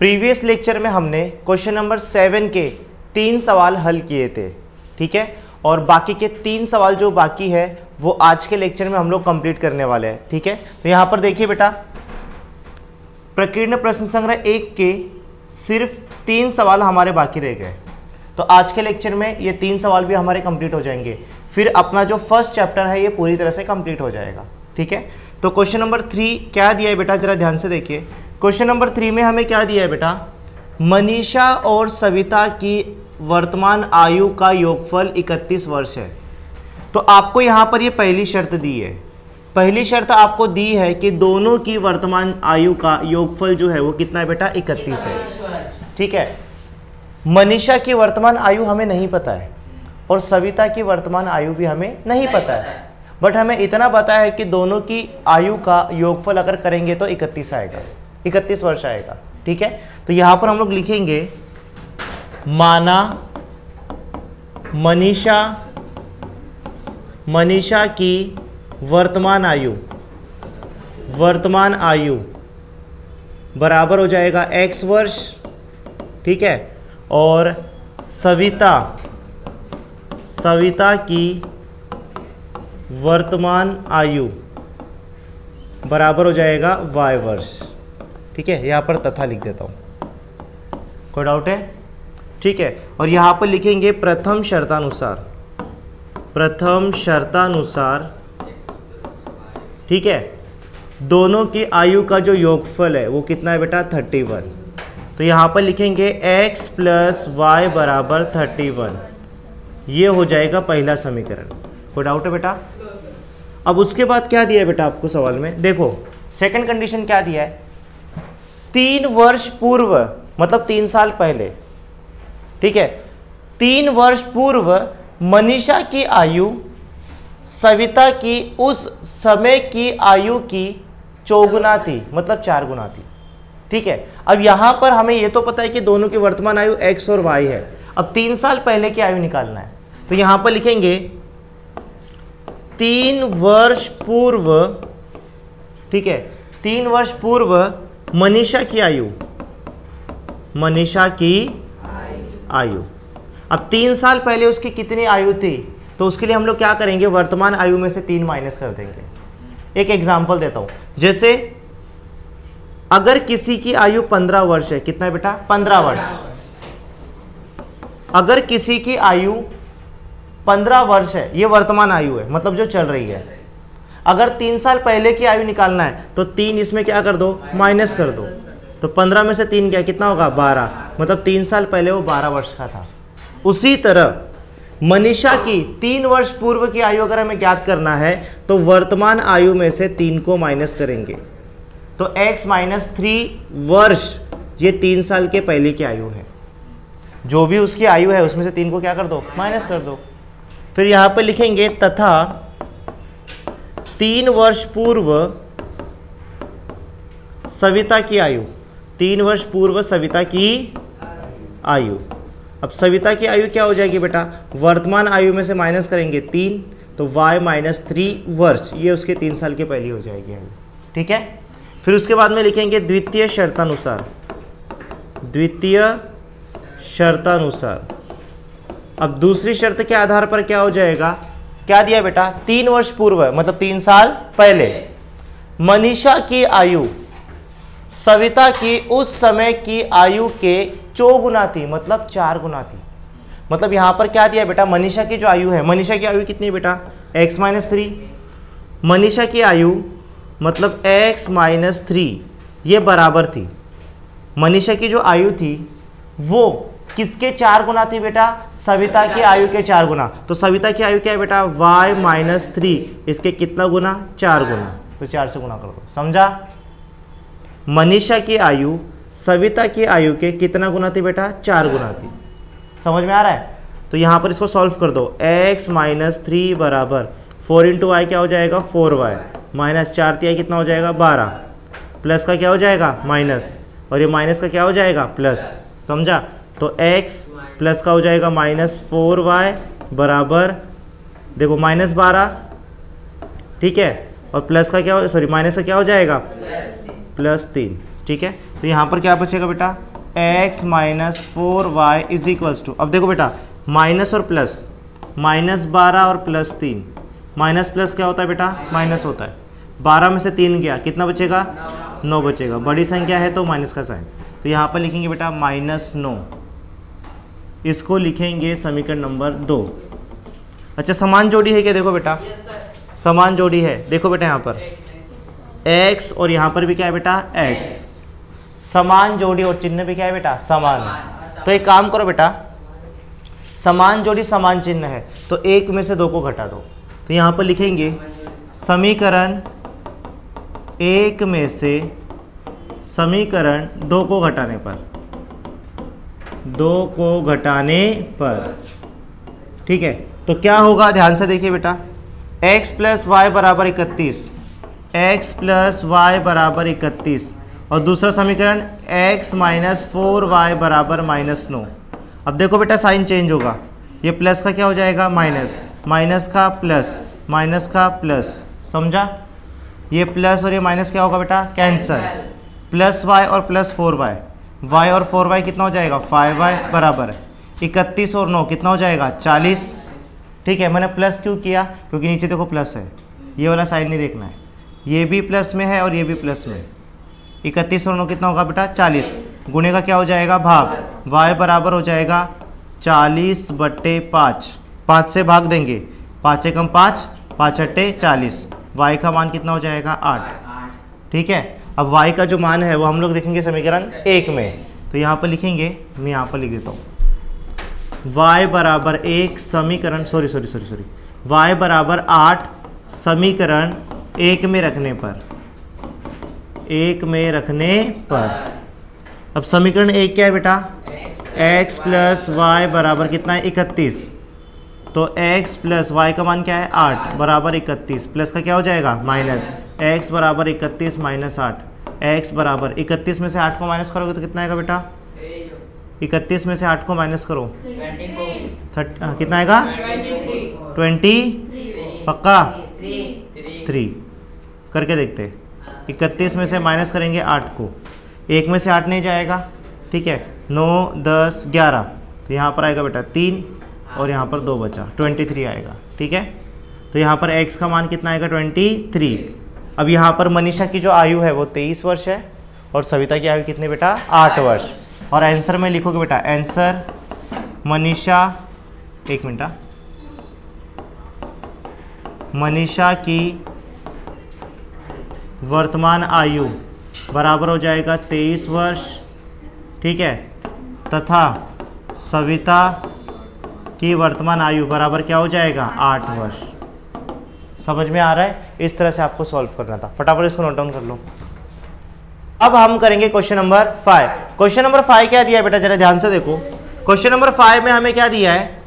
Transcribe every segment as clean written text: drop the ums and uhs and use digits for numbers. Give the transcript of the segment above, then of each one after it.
Previous lecture में हमने question number 7 के 3 सवाल हल किए थे, ठीक है, और बाकी के 3 सवाल जो बाकी है वो आज के लेक्चर में हम लोग कंप्लीट करने वाले हैं, ठीक है। तो यहाँ पर देखिए बेटा, प्रकीर्ण प्रश्न संग्रह 1 के सिर्फ 3 सवाल हमारे बाकी रह गए। तो आज के लेक्चर में ये 3 सवाल भी हमारे कंप्लीट हो जाएंगे, फिर अपना जो फर्स्ट चैप्टर है ये पूरी तरह से कंप्लीट हो जाएगा, ठीक है। तो क्वेश्चन नंबर 3 क्या दिया है बेटा, जरा ध्यान से देखिए। क्वेश्चन नंबर 3 में हमें क्या दिया है बेटा, मनीषा और सविता की वर्तमान आयु का योगफल 31 वर्ष है। तो आपको यहाँ पर ये पहली शर्त दी है, पहली शर्त आपको दी है कि दोनों की वर्तमान आयु का योगफल जो है वो कितना है बेटा, 31 है, ठीक है। मनीषा की वर्तमान आयु हमें नहीं पता है और सविता की वर्तमान आयु भी हमें नहीं पता है, बट हमें इतना पता है कि दोनों की आयु का योगफल अगर करेंगे तो 31 आएगा, 31 वर्ष आएगा, ठीक है। तो यहाँ पर हम लोग लिखेंगे माना मनीषा की वर्तमान आयु बराबर हो जाएगा x वर्ष, ठीक है, और सविता की वर्तमान आयु बराबर हो जाएगा y वर्ष, ठीक है। यहाँ पर तथा लिख देता हूँ, कोई डाउट है, ठीक है। और यहाँ पर लिखेंगे प्रथम शर्तानुसार, ठीक है, दोनों की आयु का जो योगफल है वो कितना है बेटा, 31। तो यहाँ पर लिखेंगे x प्लस वाई बराबर 31, ये हो जाएगा पहला समीकरण। कोई डाउट है बेटा? अब उसके बाद क्या दिया है बेटा आपको सवाल में, देखो सेकंड कंडीशन क्या दिया है, 3 वर्ष पूर्व मतलब 3 साल पहले, ठीक है, 3 वर्ष पूर्व मनीषा की आयु सविता की उस समय की आयु की 4 गुना थी, मतलब 4 गुना थी, ठीक है। अब यहां पर हमें यह तो पता है कि दोनों की वर्तमान आयु x और y है। अब 3 साल पहले की आयु निकालना है, तो यहां पर लिखेंगे 3 वर्ष पूर्व, ठीक है, 3 वर्ष पूर्व मनीषा की आयु। अब 3 साल पहले उसकी कितनी आयु थी, तो उसके लिए हम लोग क्या करेंगे, वर्तमान आयु में से 3 माइनस कर देंगे। एक एग्जांपल देता हूं, जैसे अगर किसी की आयु 15 वर्ष है, कितना है बेटा, 15 वर्ष। अगर किसी की आयु 15 वर्ष है, ये वर्तमान आयु है, मतलब जो चल रही है। अगर 3 साल पहले की आयु निकालना है तो 3 इसमें क्या कर दो, माइनस कर दो। तो 15 में से 3 क्या, कितना होगा, 12, मतलब 3 साल पहले वो 12 वर्ष का था। उसी तरह मनीषा की 3 वर्ष पूर्व की आयु अगर हमें ज्ञात करना है तो वर्तमान आयु में से 3 को माइनस करेंगे, तो x माइनस 3 वर्ष ये 3 साल के पहले की आयु है। जो भी उसकी आयु है उसमें से 3 को क्या कर दो, माइनस कर दो। फिर यहां पर लिखेंगे तथा 3 वर्ष पूर्व सविता की आयु, 3 वर्ष पूर्व सविता की आयु। अब सविता की आयु क्या हो जाएगी बेटा, वर्तमान आयु में से माइनस करेंगे 3, तो y माइनस 3 वर्ष, ये उसके 3 साल के पहले हो जाएगी आयु, ठीक है। फिर उसके बाद में लिखेंगे द्वितीय शर्तानुसार। अब दूसरी शर्त के आधार पर क्या हो जाएगा, क्या दिया बेटा, 3 वर्ष पूर्व मतलब 3 साल पहले मनीषा की आयु सविता की उस समय की आयु के 4 गुना थी, मतलब 4 गुना थी। मतलब यहां पर क्या दिया बेटा, मनीषा की जो आयु है, मनीषा की आयु कितनी है बेटा, x माइनस 3। मनीषा की आयु मतलब x माइनस 3 ये बराबर थी, मनीषा की जो आयु थी वो किसके 4 गुना थी बेटा, सविता की आयु के 4 गुना। तो सविता की आयु क्या है बेटा, y माइनस 3, इसके कितना गुना, 4 गुना, तो 4 से गुना कर दो, समझा। मनीषा की आयु सविता की आयु के कितना गुना थी बेटा, 4 गुना थी, समझ में आ रहा है। तो यहाँ पर इसको सॉल्व कर दो, x माइनस 3 बराबर 4 इंटू वाई क्या हो जाएगा, 4y माइनस 4 तिहाई कितना हो जाएगा, 12, प्लस का क्या हो जाएगा, माइनस, और ये माइनस का क्या हो जाएगा, प्लस, समझा। तो x प्लस का हो जाएगा माइनस 4y बराबर, देखो माइनस 12, ठीक है, और प्लस का क्या, सॉरी माइनस का क्या हो जाएगा, +3, ठीक है। तो यहाँ पर क्या बचेगा बेटा, x minus 4y is equals to, अब देखो बेटा माइनस और प्लस, -12 और +3, माइनस प्लस क्या होता है बेटा माइनस होता है, 12 में से 3 गया कितना बचेगा 9 बचेगा, बड़ी संख्या है तो माइनस का साइन, तो यहाँ पर लिखेंगे बेटा -9, इसको लिखेंगे समीकरण नंबर 2। अच्छा समान जोड़ी है क्या, देखो बेटा समान जोड़ी है, देखो बेटा यहाँ पर x और यहाँ पर भी क्या है बेटा x, समान जोड़ी और चिन्ह भी क्या है बेटा समान है। तो एक काम करो बेटा, समान जोड़ी समान चिन्ह है तो एक में से 2 को घटा दो, तो यहाँ पर लिखेंगे समीकरण 1 में से समीकरण 2 को घटाने पर, 2 को घटाने पर, ठीक है। तो क्या होगा ध्यान से देखिए बेटा, x प्लस वाई बराबर 31, x प्लस वाई बराबर 31 और दूसरा समीकरण x माइनस 4y बराबर -9। अब देखो बेटा साइन चेंज होगा, ये प्लस का क्या हो जाएगा माइनस, माइनस का प्लस, माइनस का प्लस, समझा, ये प्लस और ये माइनस क्या होगा बेटा कैंसल, प्लस y और प्लस 4y, y और 4y कितना हो जाएगा 5y बराबर 31 और 9 कितना हो जाएगा 40, ठीक है। मैंने प्लस क्यों किया, क्योंकि नीचे देखो प्लस है, ये वाला साइन नहीं देखना है, ये भी प्लस में है और ये भी प्लस में, 31 और 9 कितना होगा बेटा 40, गुणे का क्या हो जाएगा भाग, y बराबर हो जाएगा 40/5, 5 से भाग देंगे, 5 एकम 5, 5 अट्टे 40, y का मान कितना हो जाएगा 8, ठीक है। अब y का जो मान है वो हम लोग लिखेंगे समीकरण 1 में, तो यहाँ पर लिखेंगे, मैं यहाँ पर लिख देता हूँ y बराबर 1 समीकरण y बराबर 8 समीकरण 1 में रखने पर, 1 में रखने पर। अब समीकरण 1 क्या है बेटा x प्लस वाई बराबर कितना है 31, तो x प्लस वाई का मान क्या है 8 बराबर 31, प्लस का क्या हो जाएगा माइनस, x बराबर 31 माइनस 8, x बराबर 31 में से 8 को माइनस करोगे तो कितना आएगा बेटा, 31 में से 8 को माइनस करो, कितना आएगा 20, पक्का 3 करके देखते, 31 में से माइनस करेंगे 8 को, 1 में से 8 नहीं जाएगा, ठीक है, 9 10 11, तो यहाँ पर आएगा बेटा 3 और यहाँ पर 2 बचा 23 आएगा, ठीक है। तो यहाँ पर x का मान कितना आएगा 23। अब यहाँ पर मनीषा की जो आयु है वो 23 वर्ष है और सविता की आयु कितनी बेटा 8 वर्ष, और आंसर में लिखोगे बेटा आंसर मनीषा, एक मिनट, मनीषा की वर्तमान आयु बराबर हो जाएगा 23 वर्ष, ठीक है, तथा सविता की वर्तमान आयु बराबर क्या हो जाएगा 8 वर्ष। समझ में आ रहा है, इस तरह से आपको सॉल्व करना था, फटाफट इसको नोट डाउन कर लो। अब हम करेंगे क्वेश्चन नंबर 5। क्वेश्चन नंबर 5 क्या दिया है बेटा, जरा ध्यान से देखो। क्वेश्चन नंबर 5 में हमें क्या दिया है,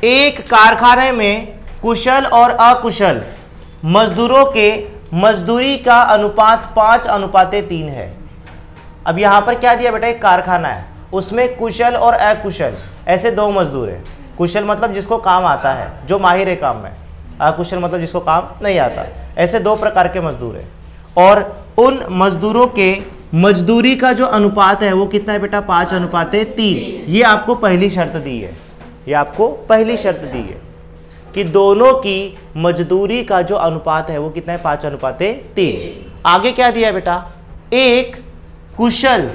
एक कारखाने में कुशल और अकुशल मजदूरों के मजदूरी का अनुपात 5:3 है। अब यहां पर क्या दिया बेटा, एक कारखाना है, उसमें कुशल और अकुशल ऐसे 2 मजदूर हैं। कुशल मतलब जिसको काम आता है, जो माहिर है काम में, अकुशल मतलब जिसको काम नहीं आता, ऐसे 2 प्रकार के मजदूर हैं। और उन मजदूरों के मजदूरी का जो अनुपात है वो कितना है बेटा 5:3। ये आपको पहली शर्त दी है, ये आपको पहली शर्त दी है कि दोनों की मजदूरी का जो अनुपात है वो कितना है 5:3। आगे क्या दिया है बेटा, एक कुशल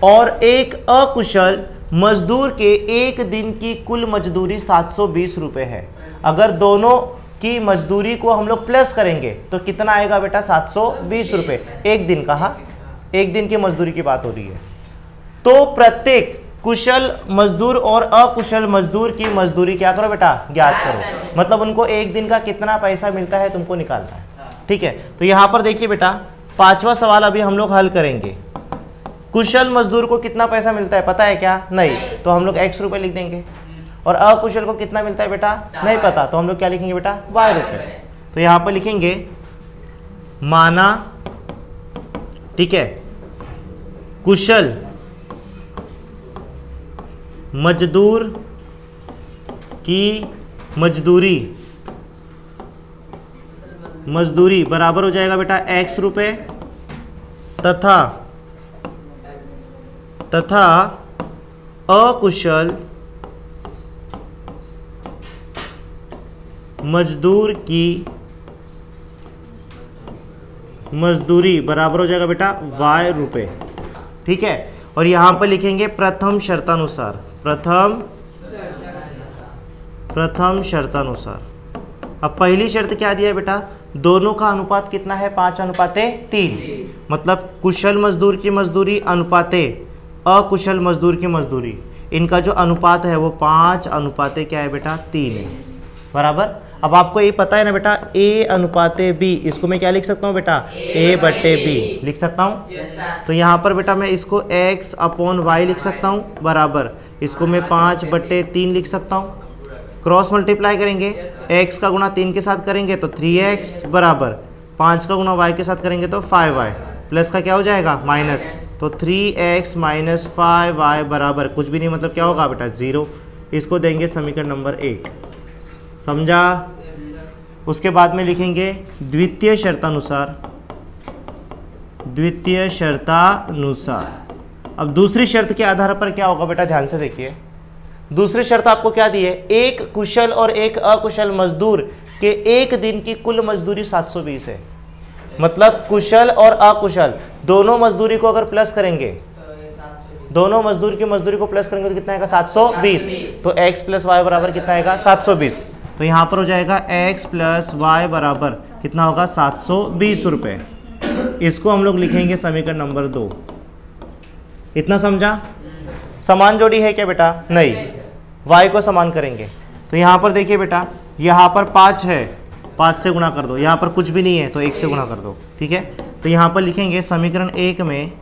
और एक अकुशल मजदूर के एक दिन की कुल मजदूरी 720 रुपये है। अगर दोनों की मजदूरी को हम लोग प्लस करेंगे तो कितना आएगा बेटा 720 रुपये। एक दिन कहा, एक दिन की मजदूरी की बात हो रही है। तो प्रत्येक कुशल मजदूर और अकुशल मजदूर की मजदूरी क्या करो बेटा ज्ञात करो, मतलब उनको एक दिन का कितना पैसा मिलता है तुमको निकालना है, ठीक है। तो यहाँ पर देखिए बेटा 5वां सवाल अभी हम लोग हल करेंगे। कुशल मजदूर को कितना पैसा मिलता है पता है क्या, नहीं, तो हम लोग x रुपये लिख देंगे। और अकुशल को कितना मिलता है बेटा नहीं पता, तो हम लोग क्या लिखेंगे बेटा y रुपये। तो यहाँ पर लिखेंगे माना, ठीक है, कुशल मजदूर की मजदूरी बराबर हो जाएगा बेटा x रुपये तथा अकुशल मजदूर की मजदूरी बराबर हो जाएगा बेटा y रुपए। ठीक है, और यहां पर लिखेंगे प्रथम शर्तानुसार, प्रथम शर्तानुसार। अब पहली शर्त क्या दिया है बेटा, दोनों का अनुपात कितना है 5:3, मतलब कुशल मजदूर की मजदूरी अनुपाते अकुशल मजदूर की मजदूरी, इनका जो अनुपात है वो 5:3 क्या है बेटा 3 है, बराबर। अब आपको ये पता है ना बेटा A/B, इसको मैं क्या लिख सकता हूँ बेटा A/B लिख सकता हूँ। तो यहाँ पर बेटा मैं इसको x/y लिख सकता हूँ, बराबर इसको मैं 5/3 लिख सकता हूँ। क्रॉस मल्टीप्लाई करेंगे, x का गुणा 3 के साथ करेंगे तो 3x बराबर 5 का गुणा y के साथ करेंगे तो 5y, प्लस का क्या हो जाएगा माइनस, तो 3x माइनस 5y बराबर कुछ भी नहीं, मतलब क्या होगा बेटा 0। इसको देंगे समीकरण नंबर 1, समझा। उसके बाद में लिखेंगे द्वितीय शर्तानुसार, द्वितीय शर्तानुसार। अब दूसरी शर्त के आधार पर क्या होगा बेटा, ध्यान से देखिए। दूसरी शर्त आपको क्या दी है, एक कुशल और एक अकुशल मजदूर के एक दिन की कुल मजदूरी 720 है। मतलब कुशल और अकुशल दोनों मजदूरी को अगर प्लस करेंगे, दोनों मजदूर की मजदूरी को प्लस करेंगे तो कितना आएगा 720। तो x प्लस वाई बराबर कितना आएगा 720। तो यहाँ पर हो जाएगा x प्लस वाई बराबर कितना होगा 720 रुपये। इसको हम लोग लिखेंगे समीकरण नंबर 2। इतना समझा। समान जोड़ी है क्या बेटा, नहीं, y को समान करेंगे। तो यहाँ पर देखिए बेटा, यहाँ पर 5 है, 5 से गुणा कर दो, यहाँ पर कुछ भी नहीं है तो 1 से गुणा कर दो। ठीक है, तो यहाँ पर लिखेंगे समीकरण 1 में,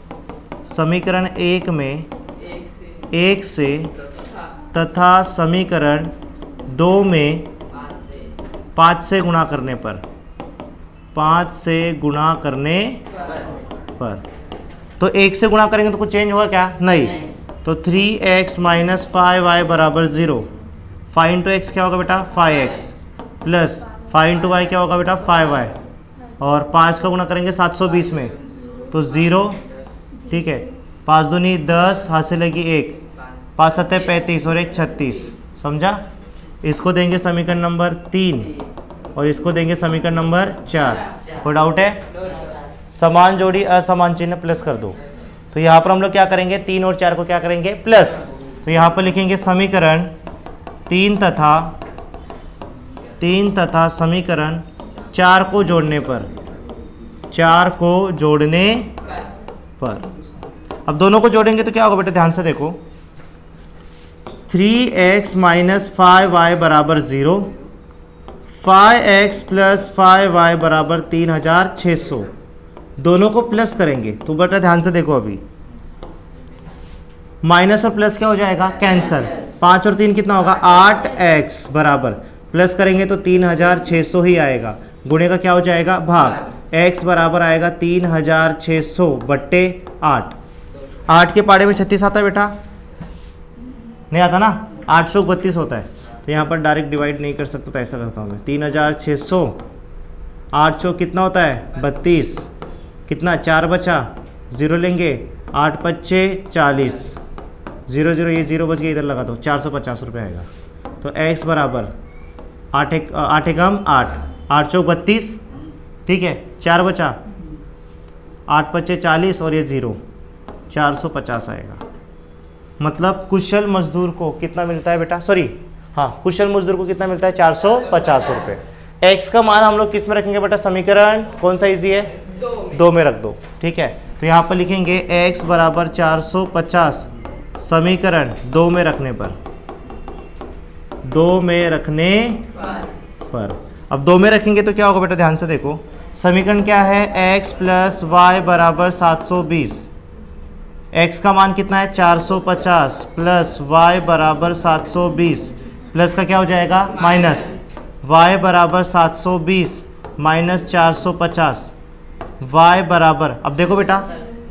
समीकरण 1 में 1 से तथा समीकरण 2 में 5 से गुणा करने पर, 5 से गुणा करने पर, तो 1 से गुणा करेंगे तो कुछ चेंज होगा क्या, नहीं। तो 3x माइनस 5y बराबर 0। 5 इंटू एक्स क्या होगा बेटा 5x, प्लस 5 इंटू वाई क्या होगा बेटा 5y, और 5 का गुणा करेंगे 720 में तो 0। ठीक है, 5 दूनी 10, हाथ से लगी 1, 5 7 35 और 1 36, समझा। इसको देंगे समीकरण नंबर 3 और इसको देंगे समीकरण नंबर 4। कोई डाउट है? समान जोड़ी असमान चिन्ह प्लस कर दो। तो यहाँ पर हम लोग क्या करेंगे, 3 और 4 को क्या करेंगे प्लस। तो यहाँ पर लिखेंगे समीकरण 3 तथा समीकरण 4 को जोड़ने पर, 4 को जोड़ने पर। अब दोनों को जोड़ेंगे तो क्या होगा बेटा, ध्यान से देखो। 3x माइनस 5y बराबर 0, 5x प्लस 5y बराबर 3600। दोनों को प्लस करेंगे तो बेटा ध्यान से देखो, अभी माइनस और प्लस क्या हो जाएगा कैंसल। 5 और 3 कितना होगा 8x बराबर, प्लस करेंगे तो 3600 ही आएगा, गुणे का क्या हो जाएगा भाग, x बराबर आएगा 3600 बट्टे 8। 8 के पाड़े में 36 आता है बेटा, नहीं आता ना, 832 होता है। तो यहाँ पर डायरेक्ट डिवाइड नहीं कर सकता, तो ऐसा करता हूँ मैं 3600, 800 कितना होता है 32, कितना 4 बचा, 0 लेंगे, 8 पच्चे 40, 0 0 ये 0 बच गया, इधर लगा दो, 450 रुपये आएगा। तो x बराबर 8 एकम 8, 8 चौक 32, ठीक है, 4 बचा, 8 पच्चे 40 और ये 0, 450 आएगा। मतलब कुशल मजदूर को कितना मिलता है बेटा, सॉरी हाँ, कुशल मजदूर को कितना मिलता है 450 रुपये। x का मान हम लोग किस में रखेंगे बेटा, समीकरण कौन सा इजी है, 2 में रख दो। ठीक है, तो यहाँ पर लिखेंगे x बराबर 450 समीकरण 2 में रखने पर, 2 में रखने पर। अब 2 में रखेंगे तो क्या होगा बेटा, ध्यान से देखो। समीकरण क्या है, x प्लस वाई बराबर 720। x का मान कितना है 450 प्लस y बराबर 720, प्लस का क्या हो जाएगा माइनस, y बराबर 720 माइनस 450, y बराबर, अब देखो बेटा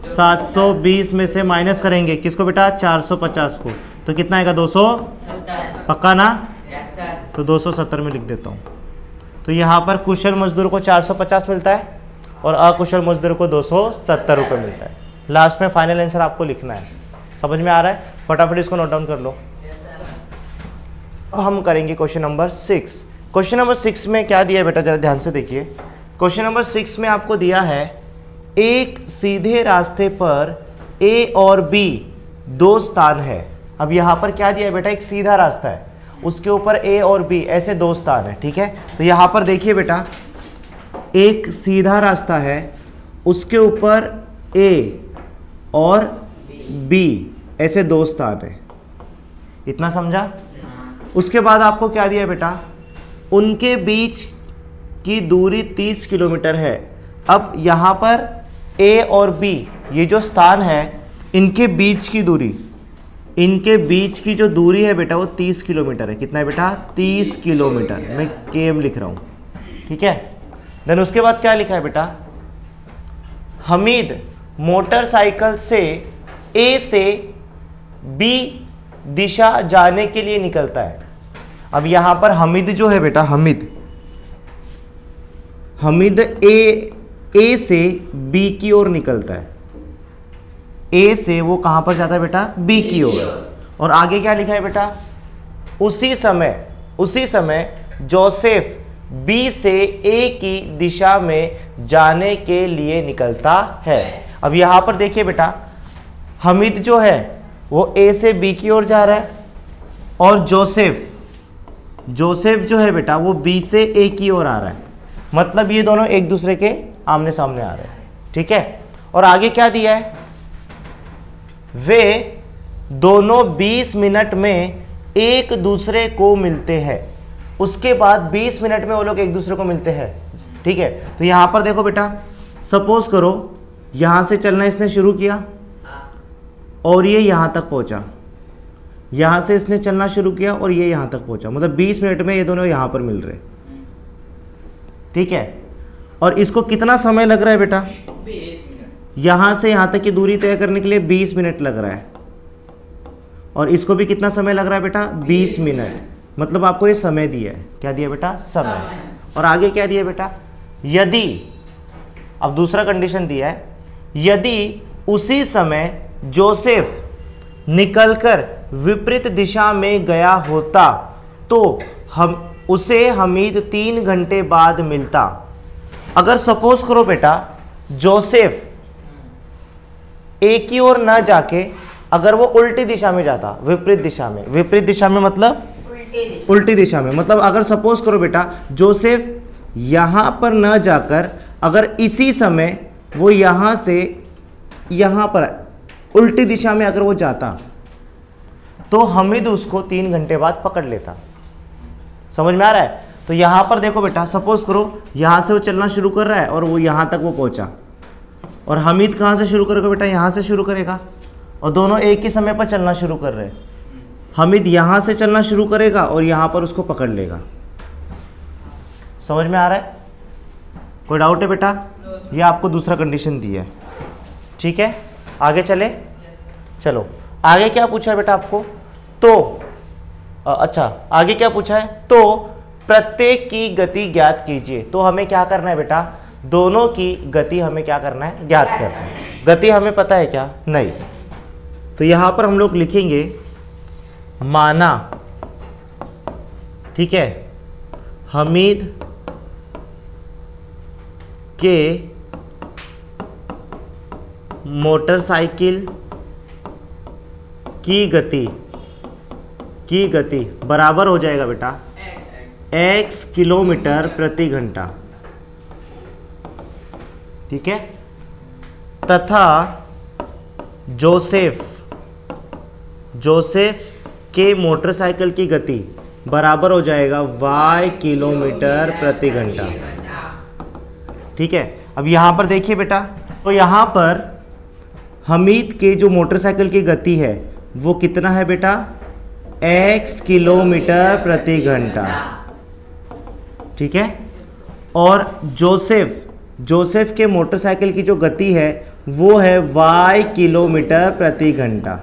720 में से माइनस करेंगे किसको बेटा 450 को, तो कितना आएगा 270, पक्का ना, तो 270 में लिख देता हूँ। तो यहाँ पर कुशल मजदूर को 450 मिलता है और अकुशल मजदूर को 270 रुपये मिलता है। लास्ट में फाइनल आंसर आपको लिखना है। समझ में आ रहा है? फटाफट इसको नोट डाउन कर लो। अब हम करेंगे क्वेश्चन नंबर 6। क्वेश्चन नंबर 6 में क्या दिया है बेटा, जरा ध्यान से देखिए। क्वेश्चन नंबर 6 में आपको दिया है एक सीधे रास्ते पर ए और बी दो स्थान है। अब यहाँ पर क्या दिया है बेटा, एक सीधा रास्ता है, उसके ऊपर ए और बी ऐसे दो स्थान है। ठीक है, तो यहाँ पर देखिए बेटा, एक सीधा रास्ता है, उसके ऊपर ए और बी ऐसे दो स्थान है। इतना समझा? उसके बाद आपको क्या दिया है बेटा, उनके बीच की दूरी 30 किलोमीटर है। अब यहाँ पर ए और बी ये जो स्थान है, इनके बीच की दूरी, इनके बीच की जो दूरी है बेटा वो 30 किलोमीटर है। कितना है बेटा? 30 किलोमीटर। मैं केम लिख रहा हूँ। ठीक है, देन उसके बाद क्या लिखा है बेटा, हमीद मोटरसाइकिल से ए से बी दिशा जाने के लिए निकलता है। अब यहां पर हमीद जो है बेटा, हमीद ए से बी की ओर निकलता है। ए से वो कहां पर जाता है बेटा? बी की ओर। और आगे क्या लिखा है बेटा, उसी समय जोसेफ बी से ए की दिशा में जाने के लिए निकलता है। अब यहां पर देखिए बेटा, हमीद जो है वो ए से बी की ओर जा रहा है, और जोसेफ जो है बेटा वो बी से ए की ओर आ रहा है। मतलब ये दोनों एक दूसरे के आमने सामने आ रहे हैं। ठीक है, और आगे क्या दिया है, वे दोनों 20 मिनट में एक दूसरे को मिलते हैं। उसके बाद 20 मिनट में वो लोग एक दूसरे को मिलते हैं। ठीक है, तो यहां पर देखो बेटा, सपोज करो यहां से चलना इसने शुरू किया और ये यहां तक पहुंचा, यहां से इसने चलना शुरू किया और ये यहां तक पहुंचा, मतलब 20 मिनट में ये दोनों यहां पर मिल रहे। ठीक है, और इसको कितना समय लग रहा है बेटा? 20 मिनट। यहां से यहां तक की दूरी तय करने के लिए 20 मिनट लग रहा है, और इसको भी कितना समय लग रहा है बेटा? 20 मिनट। मतलब आपको ये समय दिया है। क्या दिया बेटा? समय। और आगे क्या दिया बेटा, यदि, अब दूसरा कंडीशन दिया है, यदि उसी समय जोसेफ निकलकर विपरीत दिशा में गया होता तो उसे हमीद 3 घंटे बाद मिलता। अगर सपोज करो बेटा, जोसेफ ए की ओर ना जाके अगर वो उल्टी दिशा में जाता, विपरीत दिशा में मतलब उल्टी दिशा में, मतलब अगर सपोज करो बेटा, जोसेफ यहां पर ना जाकर अगर इसी समय वो यहां से यहां पर उल्टी दिशा में अगर वो जाता तो हमीद उसको 3 घंटे बाद पकड़ लेता। समझ में आ रहा है? तो यहां पर देखो बेटा, सपोज करो यहां से वो चलना शुरू कर रहा है और वो यहां तक वो पहुंचा, और हमीद कहां से शुरू करेगा बेटा? यहां से शुरू करेगा, और दोनों एक ही समय पर चलना शुरू कर रहे हैं। हमीद यहां से चलना शुरू करेगा और यहां पर उसको पकड़ लेगा। समझ में आ रहा है? कोई डाउट है बेटा? ये आपको दूसरा कंडीशन दिया है। ठीक है, आगे चले। चलो आगे क्या पूछा है बेटा आपको? तो अच्छा, आगे क्या पूछा है? तो प्रत्येक की गति ज्ञात कीजिए। तो हमें क्या करना है बेटा? दोनों की गति हमें क्या करना है? ज्ञात करना है। गति हमें पता है क्या? नहीं। तो यहां पर हम लोग लिखेंगे माना, ठीक है, हमीद के मोटरसाइकिल की गति बराबर हो जाएगा बेटा x किलोमीटर प्रति घंटा। ठीक है, तथा जोसेफ के मोटरसाइकिल की गति बराबर हो जाएगा y किलोमीटर प्रति घंटा। ठीक है, अब यहां पर देखिए बेटा, तो यहां पर हमीद के जो मोटरसाइकिल की गति है वो कितना है बेटा? x किलोमीटर प्रति घंटा। ठीक है, और जोसेफ के मोटरसाइकिल की जो गति है वो है y किलोमीटर प्रति घंटा।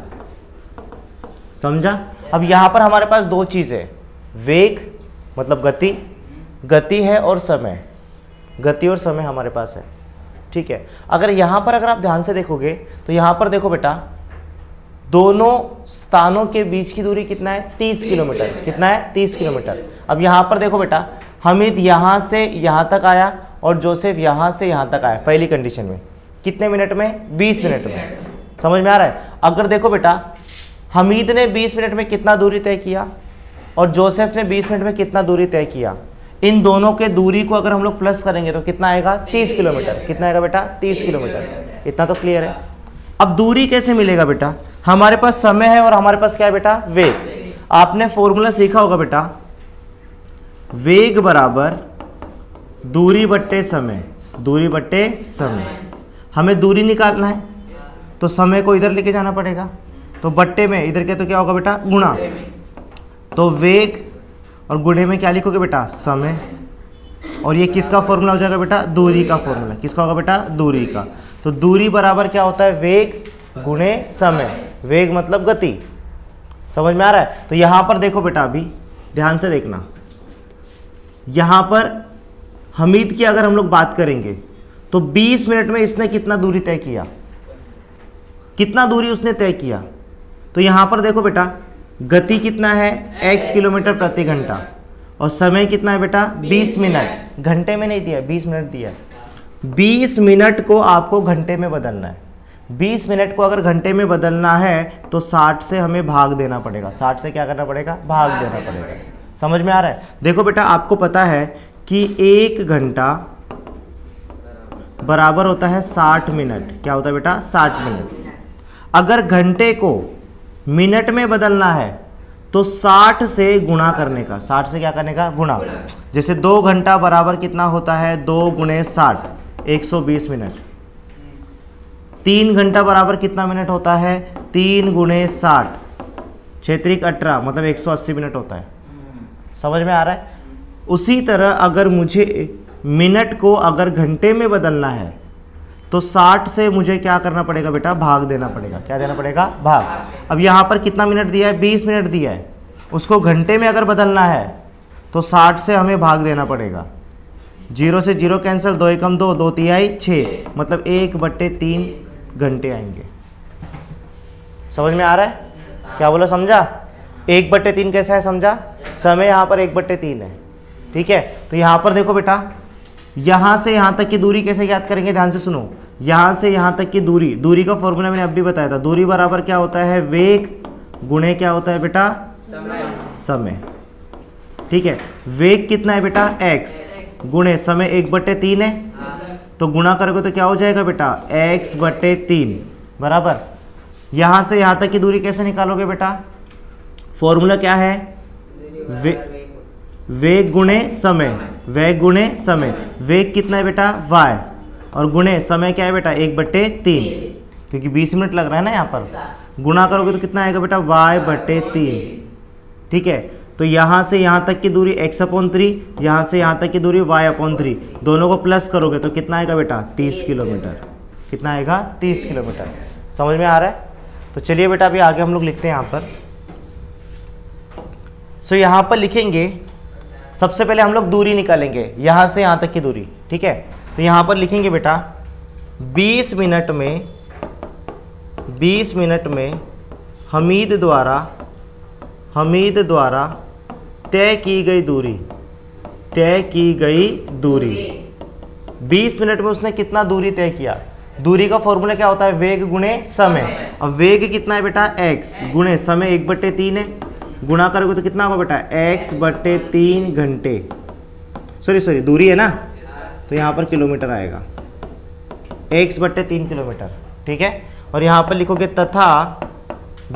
समझा? अब यहां पर हमारे पास दो चीजें, वेग मतलब गति है, और समय, गति और समय हमारे पास है। ठीक है, अगर यहां पर अगर आप ध्यान से देखोगे तो यहां पर देखो बेटा, दोनों स्थानों के बीच की दूरी कितना है? 30 किलोमीटर। कितना है? 30 किलोमीटर। अब यहाँ पर देखो बेटा, हमीद यहाँ से यहाँ तक आया और जोसेफ यहाँ से यहाँ तक आया पहली कंडीशन में। कितने मिनट में? 20 मिनट में। समझ में आ रहा है? अगर देखो बेटा, हमीद ने 20 मिनट में कितना दूरी तय किया और जोसेफ ने 20 मिनट में कितना दूरी तय किया, इन दोनों के दूरी को अगर हम लोग प्लस करेंगे तो कितना आएगा? 30 किलोमीटर। कितना आएगा बेटा? 30 किलोमीटर। इतना तो क्लियर है। अब दूरी कैसे मिलेगा बेटा? हमारे पास समय है और हमारे पास क्या है बेटा? वेग। आपने फॉर्मूला सीखा होगा बेटा, वेग बराबर दूरी बट्टे समय। दूरी बट्टे समय। हमें दूरी निकालना है तो समय को इधर लेके जाना पड़ेगा, तो बट्टे में इधर के तो क्या होगा बेटा? गुणा। तो वेग और गुणे में क्या लिखोगे बेटा? समय। और ये किसका फॉर्मूला हो जाएगा बेटा? दूरी का फॉर्मूला। किसका होगा बेटा? दूरी का। तो दूरी बराबर क्या होता है? वेग गुणे समय। वेग मतलब गति। समझ में आ रहा है? तो यहां पर देखो बेटा, अभी ध्यान से देखना, यहां पर हमीद की अगर हम लोग बात करेंगे तो 20 मिनट में इसने कितना दूरी तय किया? कितना दूरी उसने तय किया? तो यहां पर देखो बेटा, गति कितना है? x किलोमीटर प्रति घंटा। और समय कितना है बेटा? 20 मिनट। घंटे में नहीं दिया, 20 मिनट दिया। 20 मिनट को आपको घंटे में बदलना है। 20 मिनट को अगर घंटे में बदलना है तो 60 से हमें भाग देना पड़ेगा। 60 से क्या करना पड़ेगा? भाग देना पड़ेगा। समझ में आ रहा है? देखो बेटा, आपको पता है कि 1 घंटा बराबर होता है 60 मिनट। क्या होता है बेटा? 60 मिनट। अगर घंटे को मिनट में बदलना है तो 60 से गुणा करने का। 60 से क्या करने का? गुणा। जैसे 2 घंटा बराबर कितना होता है? 2 गुणे 60, 120 मिनट। 3 घंटा बराबर कितना मिनट होता है? 3 गुणे 60, 6 18, मतलब 180 मिनट होता है। समझ में आ रहा है? उसी तरह अगर मुझे मिनट को अगर घंटे में बदलना है तो 60 से मुझे क्या करना पड़ेगा बेटा? भाग देना पड़ेगा। क्या देना पड़ेगा? भाग। अब यहाँ पर कितना मिनट दिया है? 20 मिनट दिया है। उसको घंटे में अगर बदलना है तो 60 से हमें भाग देना पड़ेगा। 0 से 0 कैंसिल, 2 एकम 2, 2 तिहाई 6, मतलब 1/3 घंटे आएंगे। समझ में आ रहा है? क्या बोला? समझा? 1/3 कैसा है? समझा? समय यहाँ पर 1/3 है। ठीक है, तो यहाँ पर देखो बेटा, यहाँ से यहाँ तक की दूरी कैसे ज्ञात करेंगे? ध्यान से सुनो। यहाँ से यहाँ तक की दूरी, दूरी का फॉर्मूला मैंने अभी बताया था। दूरी बराबर क्या होता है? वेग गुणे क्या होता है बेटा? समय। ठीक है, वेग कितना है बेटा? x गुणे समय 1/3 है, तो गुणा करोगे तो क्या हो जाएगा बेटा? x/3 बराबर। यहाँ से यहाँ तक की दूरी कैसे निकालोगे बेटा? फॉर्मूला क्या है? वेग गुणे समय। वेग गुणे समय। वेग कितना है बेटा? y, और गुणे समय क्या है बेटा? 1/3, क्योंकि 20 मिनट लग रहा है ना यहाँ पर। गुणा करोगे तो कितना आएगा बेटा? y/3। ठीक है, तो यहाँ से यहाँ तक की दूरी x/3, यहाँ से यहाँ तक की दूरी y/3, दोनों को प्लस करोगे तो कितना आएगा बेटा? 30 किलोमीटर। कितना आएगा? 30 किलोमीटर। समझ में आ रहा है? तो चलिए बेटा, अभी आगे हम लोग लिखते हैं यहाँ पर। सो यहाँ पर लिखेंगे, सबसे पहले हम लोग दूरी निकालेंगे, यहाँ से यहाँ तक की दूरी। ठीक है, तो यहाँ पर लिखेंगे बेटा 20 मिनट में हमीद द्वारा तय की गई दूरी। 20 मिनट में उसने कितना दूरी तय किया? दूरी का फॉर्मूला क्या होता है? वेग गुणे समय। अब वेग कितना है बेटा? x गुणे समय 1/3 है। गुणा करोगे तो कितना होगा बेटा? x/3 घंटे। सॉरी दूरी है ना, तो यहाँ पर किलोमीटर आएगा। x/3 kilometre. ठीक है, और यहाँ पर लिखोगे तथा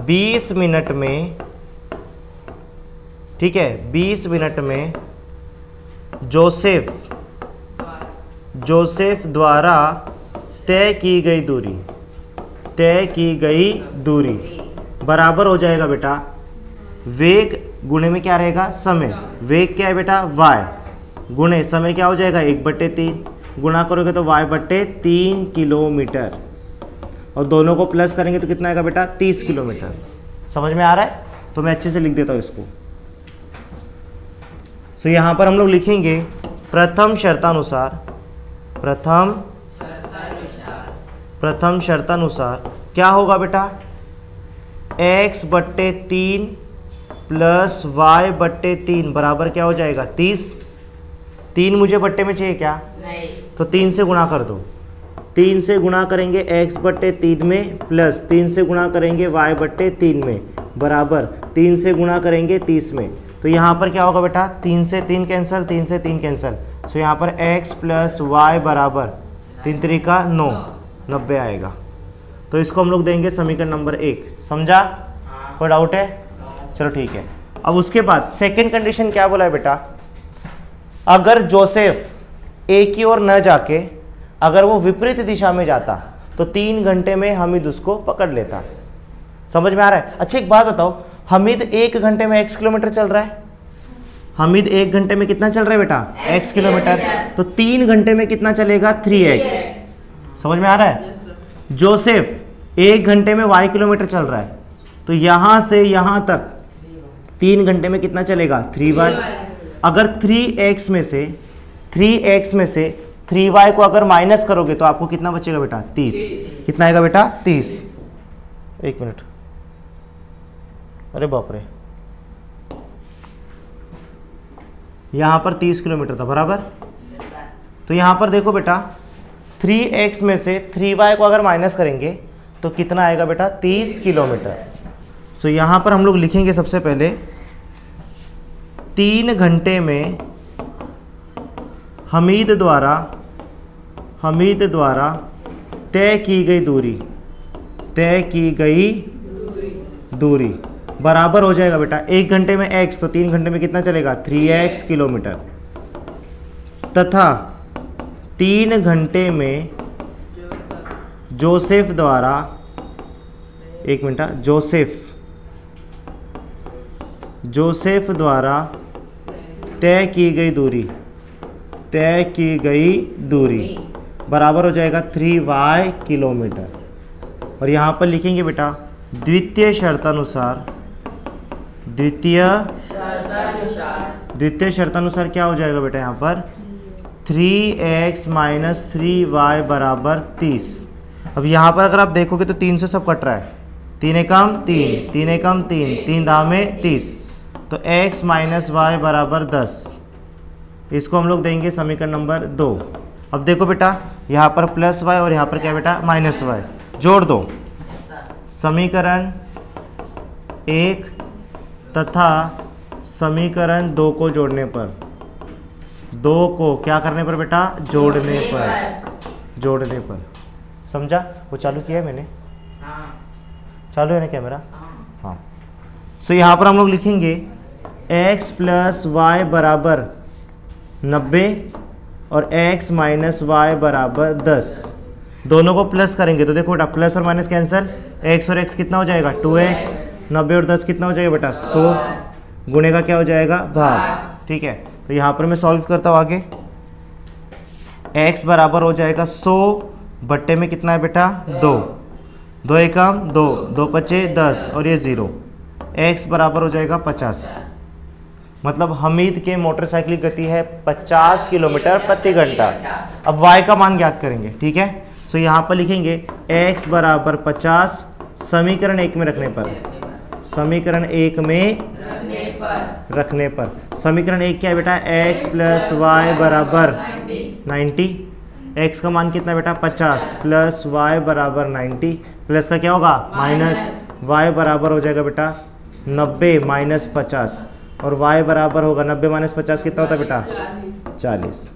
20 मिनट में, ठीक है, 20 मिनट में जोसेफ द्वारा तय की गई दूरी बराबर हो जाएगा बेटा वेग गुणे में क्या रहेगा? समय। वेग क्या है बेटा? y गुणे समय क्या हो जाएगा? 1/3। गुणा करोगे तो y/3 किलोमीटर, और दोनों को प्लस करेंगे तो कितना आएगा बेटा? 30 किलोमीटर। समझ में आ रहा है? तो मैं अच्छे से लिख देता हूँ इसको। सो यहाँ पर हम लोग लिखेंगे प्रथम शर्तानुसार क्या होगा बेटा? x बट्टे 3 प्लस y बट्टे 3 बराबर क्या हो जाएगा 30। 3 मुझे बट्टे में चाहिए क्या? नहीं। तो 3 से गुणा कर दो। 3 से गुणा करेंगे x बट्टे 3 में प्लस 3 से गुणा करेंगे y बट्टे 3 में बराबर 3 से गुणा करेंगे 30 में। तो यहाँ पर क्या होगा बेटा? 3 से 3 कैंसिल, 3 से 3 कैंसिल। सो यहाँ पर x प्लस वाई बराबर 3 3 9 90 आएगा। तो इसको हम लोग देंगे समीकरण नंबर 1। समझा? कोई डाउट है? चलो ठीक है। अब उसके बाद सेकेंड कंडीशन क्या बोला है बेटा? अगर जोसेफ ए की ओर न जाके अगर वो विपरीत दिशा में जाता तो 3 घंटे में हमीद उसको पकड़ लेता। समझ में आ रहा है? अच्छा एक बात बताओ, हमीद 1 घंटे में x किलोमीटर चल रहा है। हमीद 1 घंटे में कितना चल रहा है बेटा? x kilometre. तो 3 घंटे में कितना चलेगा? 3x। समझ में आ रहा है? जोसेफ 1 घंटे में y किलोमीटर चल रहा है, तो यहां से यहां तक 3 घंटे में कितना चलेगा? 3y। अगर 3x में से 3y को अगर माइनस करोगे तो आपको कितना बचेगा बेटा? 30। कितना आएगा बेटा? 30। 1 मिनट, अरे बाप रे, यहां पर 30 किलोमीटर था बराबर। तो यहां पर देखो बेटा 3x में से 3y को अगर माइनस करेंगे तो कितना आएगा बेटा? 30 किलोमीटर। सो यहां पर हम लोग लिखेंगे सबसे पहले 3 घंटे में हमीद द्वारा तय की गई दूरी बराबर हो जाएगा बेटा 1 घंटे में x, तो 3 घंटे में कितना चलेगा? 3x किलोमीटर, तथा 3 घंटे में जोसेफ द्वारा तय की गई दूरी बराबर हो जाएगा 3y किलोमीटर। और यहाँ पर लिखेंगे बेटा द्वितीय शर्तानुसार क्या हो जाएगा बेटा? यहाँ पर 3x माइनस 3y बराबर 30। अब यहाँ पर अगर आप देखोगे तो 3 से सब कट रहा है। 3 एकम 3, 3 एकम 3, 3 दामे 30, तो x माइनस वाई बराबर 10। इसको हम लोग देंगे समीकरण नंबर 2। अब देखो बेटा यहाँ पर प्लस वाई और यहाँ पर क्या बेटा? Minus Y. जोड़ दो समीकरण 1 तथा समीकरण 2 को जोड़ने पर, 2 को क्या करने पर बेटा? जोड़ने पर। समझा? वो चालू किया है मैंने? चालू है ना कैमरा? हाँ। सो यहाँ पर हम लोग लिखेंगे x प्लस वाई बराबर 90 और x माइनस वाई बराबर 10। दोनों को प्लस करेंगे तो देखो बेटा प्लस और माइनस कैंसिल, x और x कितना हो जाएगा? 2x। 90 और 10 कितना हो जाएगा बेटा? 100। गुणे का क्या हो जाएगा? भाग। ठीक है, तो यहाँ पर मैं सॉल्व करता हूँ आगे। x बराबर हो जाएगा 100 बट्टे में कितना है बेटा? 2। 2 एकम 2, 2 पचे 10 और ये 0। x बराबर हो जाएगा 50। मतलब हमीद के मोटरसाइकिल की गति है 50 किलोमीटर प्रति घंटा। अब y का मान ज्ञात करेंगे। ठीक है, सो यहाँ पर लिखेंगे x बराबर 50 समीकरण 1 में रखने पर। समीकरण 1 में रखने पर समीकरण 1 क्या है बेटा? x प्लस वाई बराबर 90। x का मान कितना बेटा? 50 प्लस y बराबर 90, प्लस का क्या होगा? माइनस। y बराबर हो जाएगा बेटा 90 माइनस 50, और y बराबर होगा 90 माइनस 50 कितना होता है बेटा? 40।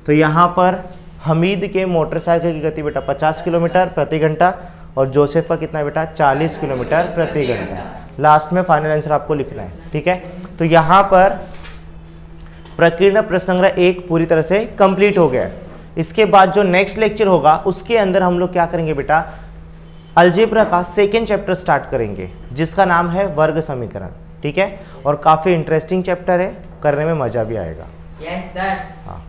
तो यहाँ पर हमीद के मोटरसाइकिल की गति बेटा 50 किलोमीटर प्रति घंटा और जोसेफ का कितना है बेटा? 40 किलोमीटर प्रति घंटा। लास्ट में फाइनल आंसर आपको लिखना है। ठीक है, तो यहाँ पर प्रकीर्ण प्रसंग्रह 1 पूरी तरह से कंप्लीट हो गया है। इसके बाद जो नेक्स्ट लेक्चर होगा उसके अंदर हम लोग क्या करेंगे बेटा? अलजेब्रा का सेकेंड चैप्टर स्टार्ट करेंगे जिसका नाम है वर्ग समीकरण। ठीक है, और काफ़ी इंटरेस्टिंग चैप्टर है, करने में मज़ा भी आएगा। Yes sir. हाँ।